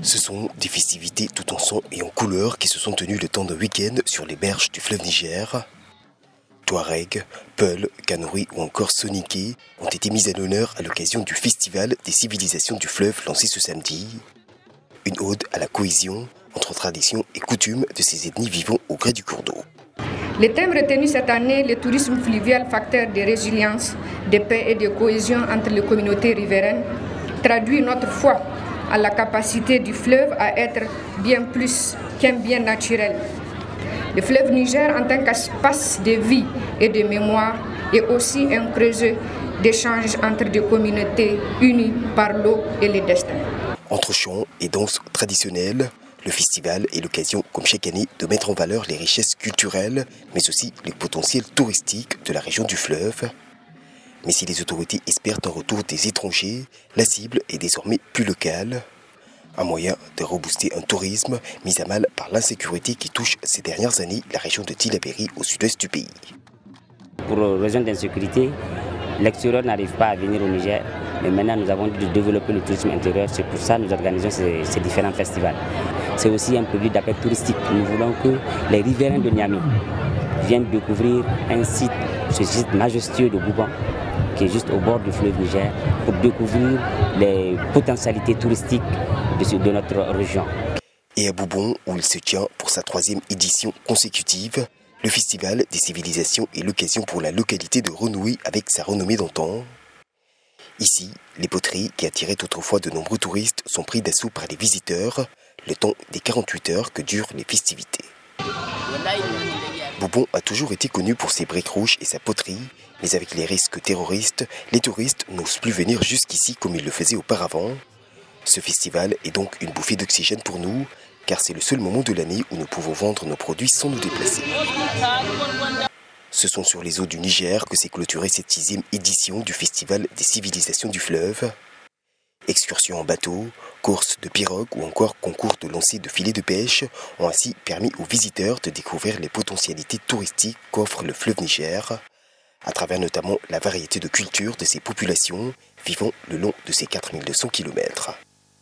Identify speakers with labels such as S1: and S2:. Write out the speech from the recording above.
S1: Ce sont des festivités tout en son et en couleurs qui se sont tenues le temps d'un week-end sur les berges du fleuve Niger. Touareg, Peul, Kanuri ou encore Soninké ont été mis à l'honneur à l'occasion du Festival des civilisations du fleuve lancé ce samedi. Une ode à la cohésion entre traditions et coutumes de ces ethnies vivant au gré du cours d'eau.
S2: Le thème retenu cette année, le tourisme fluvial, facteur de résilience, de paix et de cohésion entre les communautés riveraines, traduit notre foi à la capacité du fleuve à être bien plus qu'un bien naturel. Le fleuve Niger, en tant qu'espace de vie et de mémoire, est aussi un creuset d'échanges entre des communautés unies par l'eau et le destin.
S1: Entre chants et danses traditionnelles, le festival est l'occasion, comme chaque année, de mettre en valeur les richesses culturelles, mais aussi les potentiels touristiques de la région du fleuve. Mais si les autorités espèrent un retour des étrangers, la cible est désormais plus locale. Un moyen de rebooster un tourisme mis à mal par l'insécurité qui touche ces dernières années la région de Tillabéri au sud-ouest du pays.
S3: Pour raison d'insécurité, l'extérieur n'arrive pas à venir au Niger. Mais maintenant, nous avons dû développer le tourisme intérieur. C'est pour ça que nous organisons ces différents festivals. C'est aussi un produit d'appel touristique. Nous voulons que les riverains de Niamey viennent découvrir ce site majestueux de Bouban, qui est juste au bord du fleuve Niger, pour découvrir les potentialités touristiques de notre région.
S1: Et à Boubon, où il se tient pour sa 3e édition consécutive, le Festival des civilisations est l'occasion pour la localité de renouer avec sa renommée d'antan. Ici, les poteries qui attiraient autrefois de nombreux touristes sont pris d'assaut par les visiteurs, le temps des 48 heures que durent les festivités. Boubon a toujours été connu pour ses briques rouges et sa poterie, mais avec les risques terroristes, les touristes n'osent plus venir jusqu'ici comme ils le faisaient auparavant. Ce festival est donc une bouffée d'oxygène pour nous, car c'est le seul moment de l'année où nous pouvons vendre nos produits sans nous déplacer. Ce sont sur les eaux du Niger que s'est clôturée cette 6e édition du Festival des civilisations du fleuve. Excursions en bateau, courses de pirogues ou encore concours de lancer de filets de pêche ont ainsi permis aux visiteurs de découvrir les potentialités touristiques qu'offre le fleuve Niger, à travers notamment la variété de cultures de ses populations vivant le long de ses 4200 km.